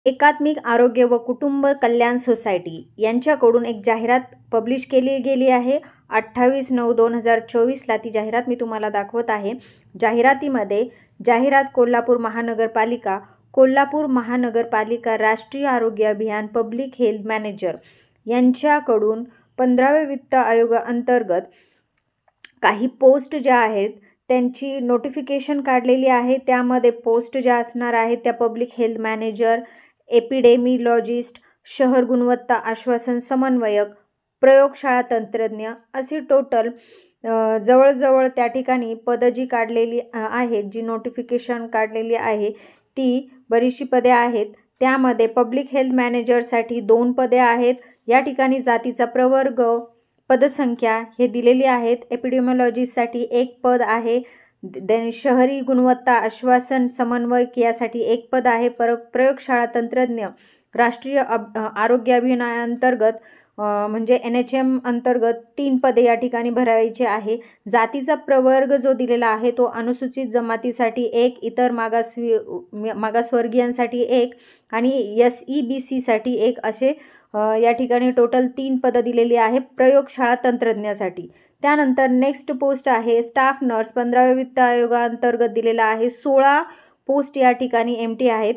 एकात्मिक आरोग्य व कुटुंब कल्याण सोसायटी यांच्याकडून एक जाहिरात पब्लिश केली गेली आहे. 28/9/2024 ती जाहिरात मी तुम्हाला दाखवत आहे. जाहिरातीमध्ये जाहिरात कोल्हापूर महानगरपालिका राष्ट्रीय आरोग्य अभियान पब्लिक हेल्थ मॅनेजर यांच्याकडून 15व्या वित्त आयोगाअंतर्गत काही पोस्ट ज्या आहेत त्यांची नोटिफिकेशन काढलेली आहे. त्यामध्ये पोस्ट ज्या असणार आहेत त्या पब्लिक हेल्थ मॅनेजर, एपिडेमिलॉजिस्ट, शहर गुणवत्ता आश्वासन समन्वयक, प्रयोगशाळा तंत्रज्ञ अशी टोटल जवळजवळ त्या ठिकाणी पदं जी काढलेली आहेत, जी नोटिफिकेशन काढलेली आहे ती बरीचशी पदे आहेत. त्यामध्ये पब्लिक हेल्थ मॅनेजरसाठी 2 पदे आहेत. या ठिकाणी जातीचा प्रवर्ग, पदसंख्या हे दिलेली आहेत. एपिडेमिओलॉजिस्टसाठी 1 पद आहे. शहरी गुणवत्ता आश्वासन समन्वयक यासाठी 1 पद आहे. प्रयोगशाळा तंत्रज्ञ राष्ट्रीय आरोग्य अभियानाअंतर्गत म्हणजे NHM अंतर्गत 3 पदे या ठिकाणी भरायचे आहे. जातीचा प्रवर्ग जो दिलेला आहे तो अनुसूचित जमातीसाठी 1, इतर मागासवर्गीयांसाठी 1 आणि SEBC साठी 1 असे या ठिकाणी टोटल 3 पदं दिलेली आहे प्रयोगशाळा तंत्रज्ञासाठी. त्यानंतर नेक्स्ट पोस्ट आहे स्टाफ नर्स 15व्या वित्त आयोगाअंतर्गत दिलेला आहे. 16 पोस्ट या ठिकाणी एम्प्टी आहेत.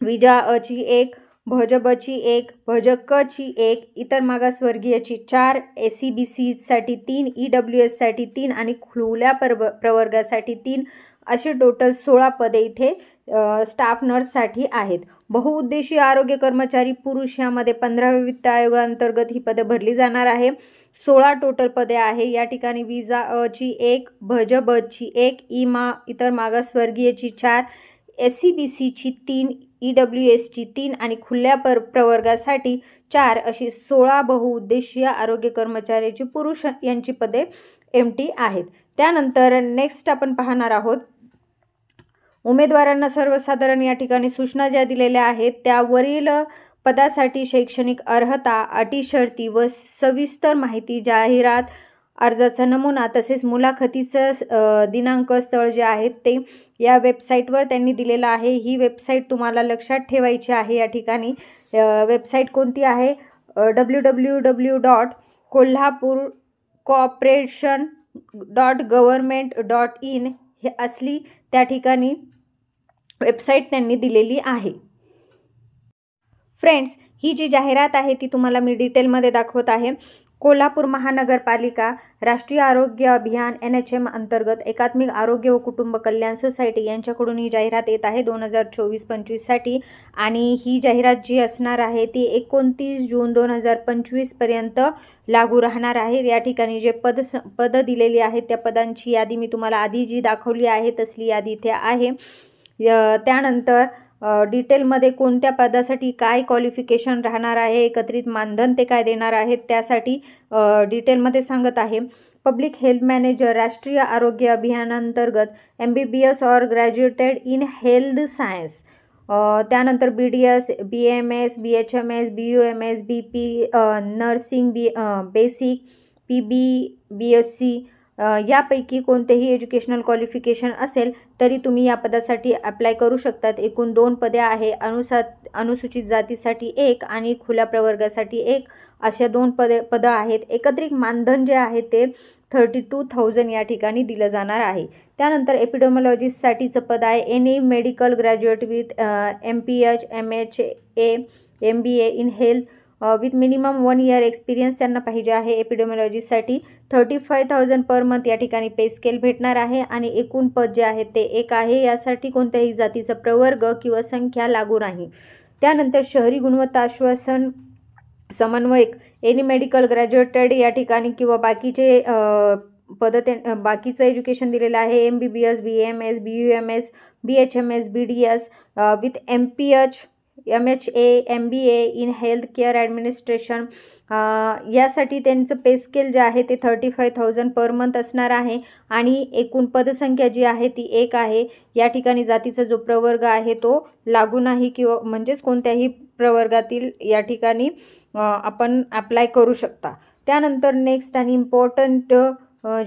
विजा ची 1, भज ब ची 1, भज क ची 1, इतर मागासवर्गीयाची 4, SEBC साठी 3, EWS साठी 3 आणि खुल्या प्रवर्गासाठी 3 असे टोटल 16 पदे इथे स्टाफ नर्ससाठी आहेत. बहुउद्देशीय आरोग्य कर्मचारी पुरुष यामध्ये 15व्या वित्त आयोगाअंतर्गत ही पदे भरली जाणार आहे. 16 टोटल पदे आहे. या ठिकाणी विजा ची 1, भज ब ची 1, इतर मागासवर्गीयची 4, SEBC ची 3, EWS ची 3 आणि खुल्या प्रवर्गासाठी 4 अशी 16 बहुउद्देशीय आरोग्य कर्मचाऱ्याची पुरुष यांची पदे एम्प्टी आहेत. त्यानंतर नेक्स्ट आपण पाहणार आहोत उमेदवारांना सर्वसाधारण या ठिकाणी सूचना ज्या दिलेल्या आहेत त्यावरील पदासाठी शैक्षणिक अर्हता, अटी शर्ती व सविस्तर माहिती, जाहिरात, अर्जाचा नमुना तसेच मुलाखतीचं दिनांक, स्थळ जे आहेत ते या वेबसाईटवर त्यांनी दिलेलं आहे. ही वेबसाईट तुम्हाला लक्षात ठेवायची आहे. या ठिकाणी वेबसाईट कोणती आहे www.kollaporcorporation.government.in हे असली त्या ठिकाणी वेबसाईट त्यांनी दिलेली आहे. फ्रेंड्स, ही जी जाहिरात आहे ती तुम्हाला मी डिटेलमध्ये दाखवत आहे. कोल्हापूर महानगरपालिका राष्ट्रीय आरोग्य अभियान NHM अंतर्गत एकात्मिक आरोग्य व कुटुंब कल्याण सोसायटी यांच्याकडून ही जाहिरात येत आहे 2024-25 साठी आणि ही जाहिरात जी असणार आहे ती 29 जून 2025 पर्यंत लागू राहणार आहे. या ठिकाणी जे पद दिलेली आहेत त्या पदांची यादी मी तुम्हाला आधी जी दाखवली आहे तसली यादी इथे आहे. त्यानंतर डिटेलमध्ये कोणत्या पदासाठी काय क्वालिफिकेशन राहणार आहे, एकत्रित मानधन ते काय देणार आहेत त्यासाठी डिटेलमध्ये सांगत आहे. पब्लिक हेल्थ मॅनेजर राष्ट्रीय आरोग्य अभियानांतर्गत MBBS और ग्रॅज्युएटेड इन हेल्थ सायन्स. त्यानंतर BDS, BMS, BHMS, BUMS, BP, nursing basic, PB, BSc यापैकी कोणतेही एज्युकेशनल क्वालिफिकेशन असेल तरी तुम्ही या पदासाठी अप्लाय करू शकतात. एकूण 2 पदे आहे. अनुसूचित जातीसाठी 1 आणि खुल्या प्रवर्गासाठी 1 अशा 2 पदं आहेत. एकत्रित मानधन जे आहे ते 32,000 या ठिकाणी दिलं जाणार आहे. त्यानंतर एपिडेमिओलॉजिस्टसाठीचं पद आहे any medical graduate with MPH, MHA, MBA in health with minimum 1 year experience त्यांना पाहिजे आहे. एपिडेमिओलॉजिस्टसाठी 35,000 पर मंथ या ठिकाणी पे स्केल भेटणार आहे आणि एकूण पद जे आहे ते 1 आहे. यासाठी कोणत्याही जातीचा प्रवर्ग किंवा संख्या लागू नाही. त्यानंतर शहरी गुणवत्ता आश्वासन समन्वयक एनी मेडिकल ग्रॅज्युएटेड या ठिकाणी किंवा बाकीचे बाकीचं एज्युकेशन दिलेलं आहे MBBS, BMS, BUMS, BHMS, BDS with MPH, MHA, MBA in health care administration यासाठी त्यांचं पे स्केल जे आहे ते 35,000 पर मंथ असणार आहे आणि एकूण पदसंख्या जी आहे ती 1 आहे. या ठिकाणी जातीचा जो प्रवर्ग आहे तो लागू नाही किंवा म्हणजेच कोणत्याही प्रवर्गातील या ठिकाणी आपण अप्लाय करू शकता. त्यानंतर नेक्स्ट आणि इम्पॉर्टंट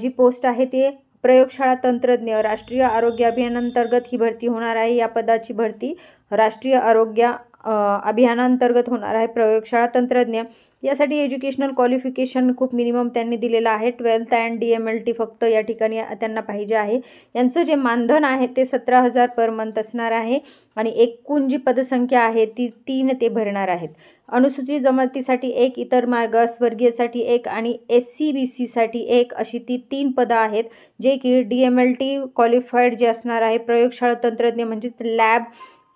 जी पोस्ट आहे ते प्रयोगशाळा तंत्रज्ञ राष्ट्रीय आरोग्य अभियानांतर्गत ही भरती होणार आहे. या पदाची भरती राष्ट्रीय आरोग्य अभियानांतर्गत होणार आहे प्रयोगशाळा तंत्रज्ञ। यासाठी एज्युकेशनल क्वालिफिकेशन खूप मिनिमम त्यांनी दिलेलं आहे 12th अँड DMLT फक्त या ठिकाणी त्यांना पाहिजे आहे। यांचं जे मानधन आहे ते 17,000 पर मंथ असणार आहे आणि एकूण जी पदसंख्या आहे ती 3 ते भरणार आहेत। अनुसूचित जमातीसाठी 1, इतर मागासवर्गीयसाठी 1 आणि SC BC साठी 1 अशी ती 3 पदं आहेत, जे की DMLT क्वालिफाईड जे असणार आहे प्रयोगशाळा तंत्रज्ञ म्हणजेच लॅब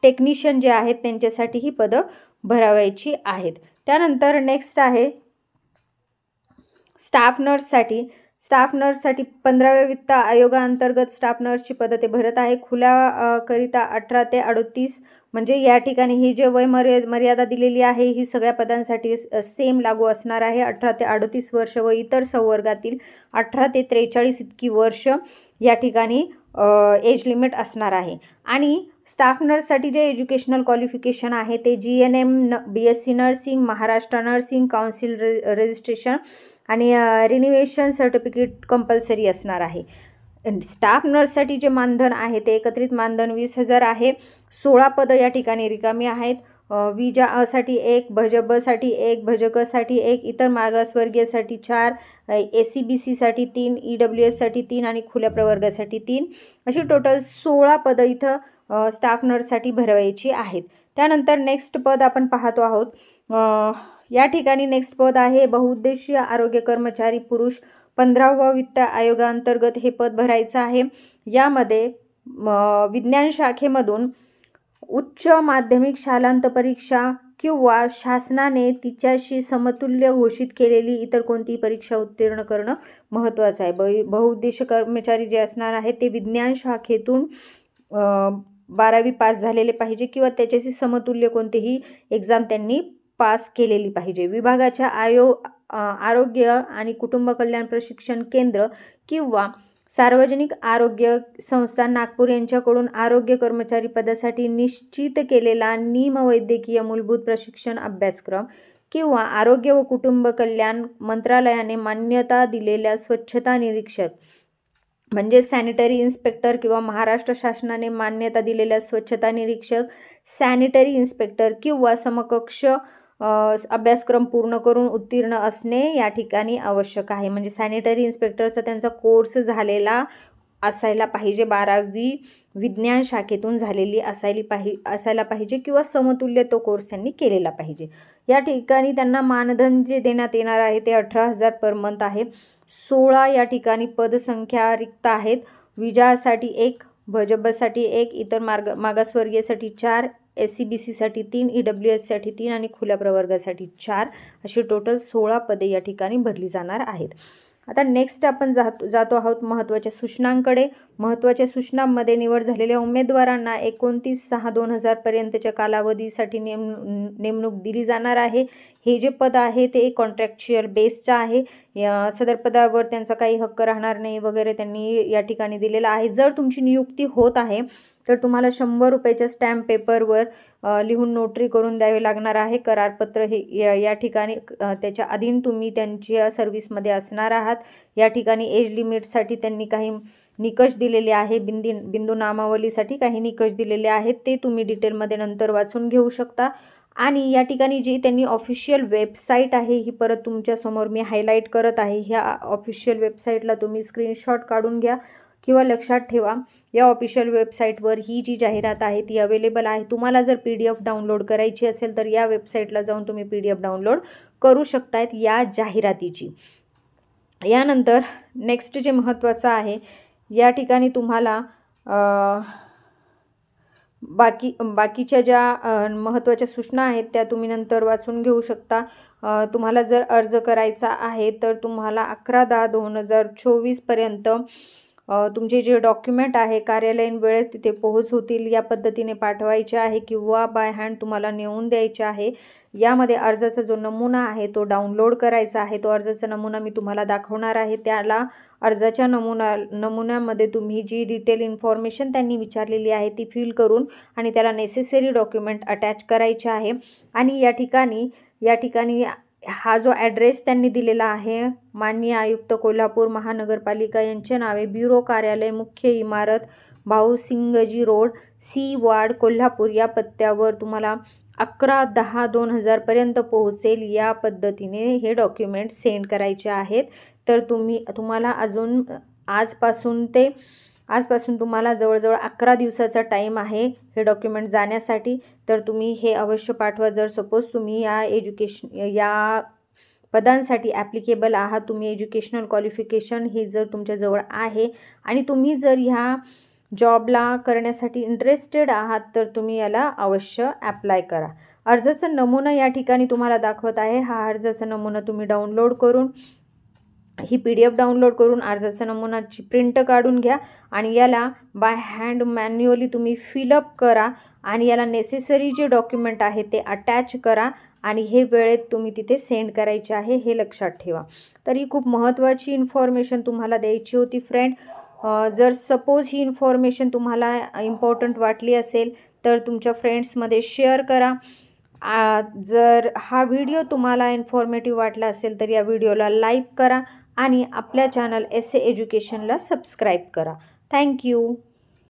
टेक्निशियन जे आहेत त्यांच्यासाठी ही पदं भरावायची आहेत। त्यानंतर नेक्स्ट आहे स्टाफ नर्ससाठी। स्टाफ नर्ससाठी 15व्या वित्त आयोगाअंतर्गत स्टाफ नर्सची पदं ते भरत आहे। खुल्या करिता 18 ते 38 म्हणजे या ठिकाणी ही जे वय मर्यादा दिलेली आहे ही सगळ्या पदांसाठी सेम लागू असणार आहे। 18 ते 38 वर्ष व इतर संवर्गातील 18 ते 43 इतकी वर्ष या ठिकाणी एज लिमिट असणार आहे। आणि स्टाफ नर्ससाठी जे एज्युकेशनल क्वालिफिकेशन आहे ते GNM BSc nursing, Maharashtra nursing council registration आणि रिन्युएशन सर्टिफिकेट कंपल्सरी असणार आहे। स्टाफ नर्ससाठी जे मानधन आहे ते एकत्रित मानधन 20,000 आहे। 16 पदं या ठिकाणी रिकामी आहेत। विजा अ साठी 1, भजब साठी 1, भजकसाठी 1, इतर मागासवर्गीयसाठी 4, SC BC साठी 3, EWS साठी 3 आणि खुल्या प्रवर्गासाठी 3 अशी टोटल 16 पदं इथं स्टाफ नर्ससाठी भरवायची आहेत। त्यानंतर नेक्स्ट पद आपण पाहतो आहोत। या ठिकाणी नेक्स्ट पद आहे बहुउद्देशीय आरोग्य कर्मचारी पुरुष। 15व्या वित्त आयोगाअंतर्गत हे पद भरायचं आहे। यामध्ये विज्ञान शाखेमधून उच्च माध्यमिक शालांत परीक्षा किंवा शासनाने तिच्याशी समतुल्य घोषित केलेली इतर कोणतीही परीक्षा उत्तीर्ण करणं महत्त्वाचं आहे। बहुउद्देशीय कर्मचारी जे असणार आहेत ते विज्ञान शाखेतून 12वी पास झालेले पाहिजे किंवा त्याच्याशी समतुल्य कोणतीही एक्झाम त्यांनी पास केलेली पाहिजे। विभागाच्या आरोग्य आणि कुटुंब कल्याण प्रशिक्षण केंद्र किंवा सार्वजनिक आरोग्य संस्था नागपूर यांच्याकडून आरोग्य कर्मचारी पदासाठी निश्चित केलेला निमवैद्यकीय मूलभूत प्रशिक्षण अभ्यासक्रम किंवा आरोग्य व कुटुंब कल्याण मंत्रालयाने मान्यता दिलेल्या स्वच्छता निरीक्षक म्हणजे सॅनिटरी इन्स्पेक्टर किंवा महाराष्ट्र शासनाने मान्यता दिलेल्या स्वच्छता निरीक्षक, सॅनिटरी इन्स्पेक्टर किंवा समकक्ष अभ्यासक्रम पूर्ण करून उत्तीर्ण असणे या ठिकाणी आवश्यक आहे। म्हणजे सॅनिटरी इन्स्पेक्टरचा त्यांचा कोर्स झालेला असायला पाहिजे, 12वी विज्ञान शाखेतून झालेली असायला पाहिजे किंवा समतुल्य तो कोर्स त्यांनी केलेला पाहिजे। या ठिकाणी त्यांना मानधन जे देण्यात येणार आहे ते 18,000 पर मंथ आहे। 16 या ठिकाणी पदसंख्या रिक्त आहेत। विजासाठी 1, भजबसाठी 1, इतर मागासवर्गीयसाठी 4, SC BC साठी 3, EWS साठी 3 आणि खुल्या प्रवर्गासाठी 4 अशी टोटल 16 पदे या ठिकाणी भरली जाणार आहेत। आता नेक्स्ट आपण जातो आहोत महत्त्वाच्या सूचनांकडे। महत्त्वाच्या सूचनांमध्ये निवड झालेल्या उमेदवारांना 29/6/2000 पर्यंतच्या कालावधीसाठी नेमणूक दिली जाणार आहे। हे जे पद आहे ते कॉन्ट्रॅक्च्युअल बेसचं आहे। सदर पदावर त्यांचा काही हक्क राहणार नाही वगैरे त्यांनी या ठिकाणी दिलेला आहे। जर तुमची नियुक्ती होत आहे तर तुम्हाला 100 रुपयाच्या स्टॅम्प पेपरवर लिहून नोटरी करून द्यावे लागणार आहे। करारपत्र हे या ठिकाणी त्याच्या अधीन तुम्ही त्यांच्या सर्व्हिसमध्ये असणार आहात। या ठिकाणी एज लिमिटसाठी त्यांनी काही निकष दिलेले आहे, बिंदू नामावलीसाठी काही निकष दिलेले आहेत, ते तुम्ही डिटेलमध्ये नंतर वाचून घेऊ शकता। आणि या ठिकाणी जी त्यांनी ऑफिशियल वेबसाईट आहे ही परत तुमच्यासमोर मी हायलाईट करत आहे। ह्या ऑफिशियल वेबसाईटला तुम्ही स्क्रीनशॉट काढून घ्या किंवा लक्षात ठेवा। या ऑफिशियल वेबसाईटवर ही जी जाहिरात आहे ती अवेलेबल आहे। तुम्हाला जर PDF डाउनलोड करायची असेल तर या वेबसाईटला जाऊन तुम्ही PDF डाउनलोड करू शकतायत या जाहिरातीची। यानंतर नेक्स्ट जे महत्त्वाचं आहे या ठिकाणी तुम्हाला बाकीच्या ज्या महत्त्वाच्या सूचना आहेत त्या तुम्ही नंतर वाचून घेऊ शकता। तुम्हाला जर अर्ज करायचा आहे तर तुम्हाला 11/10/2024 पर्यंत तुमचे जे डॉक्युमेंट आहे कार्यालयीन वेळेत तिथे पोहोच होतील या पद्धतीने पाठवायचे आहे किंवा बाय हँड तुम्हाला नेऊन द्यायचे आहे। यामध्ये अर्जाचा जो नमुना आहे तो डाउनलोड करायचा आहे। तो अर्जाचा नमुना मी तुम्हाला दाखवणार आहे। त्याला अर्जाच्या नमुन्यामध्ये तुम्ही जी डिटेल इन्फॉर्मेशन त्यांनी विचारलेली आहे ती फिल करून आणि त्याला नेसेसरी डॉक्युमेंट अटॅच करायचे आहे। आणि या ठिकाणी हा जो ॲड्रेस त्यांनी दिलेला आहे माननीय आयुक्त कोल्हापूर महानगरपालिका यांचे नावे ब्युरो कार्यालय मुख्य इमारत भाऊसिंगजी रोड C वार्ड कोल्हापूर या पत्त्यावर तुम्हाला 11/10/2000 पर्यंत या पद्धतीने हे डॉक्युमेंट सेंड करायचे आहेत। तर तुम्हाला अजून आजपासून तुम्हाला जवळजवळ 11 दिवसाचा टाईम आहे हे डॉक्युमेंट जाण्यासाठी। तर तुम्ही हे अवश्य पाठवा। जर सपोज तुम्ही या पदांसाठी ॲप्लिकेबल आहात, तुम्ही एज्युकेशनल क्वालिफिकेशन ही जर तुमच्याजवळ आहे आणि तुम्ही जर ह्या जॉबला करण्यासाठी इंटरेस्टेड आहात, तर तुम्ही याला अवश्य ॲप्लाय करा। अर्जाचा नमुना या ठिकाणी तुम्हाला दाखवत आहे। हा अर्जाचा नमुना तुम्ही डाउनलोड करून ही PDF डाउनलोड करून अर्जाचा नमुनाची प्रिंट काढून घ्या आणि याला बाय हँड मॅन्युअली तुम्ही फिलअप करा आणि याला नेसेसरी जे डॉक्युमेंट आहे ते अटॅच करा आणि हे वेळेत तुम्ही तिथे सेंड करायचे आहे, हे लक्षात ठेवा। तर ही खूप महत्त्वाची इन्फॉर्मेशन तुम्हाला द्यायची होती फ्रेंड। जर सपोज ही इन्फॉर्मेशन तुम्हाला इम्पॉर्टंट वाटली असेल तर तुमच्या फ्रेंड्समध्ये शेअर करा। जर हा व्हिडिओ तुम्हाला इन्फॉर्मेटिव्ह वाटला असेल तर या व्हिडिओला लाईक करा आणि आपल्या चॅनल SA एज्युकेशनला सबस्क्राईब करा। थँक्यू।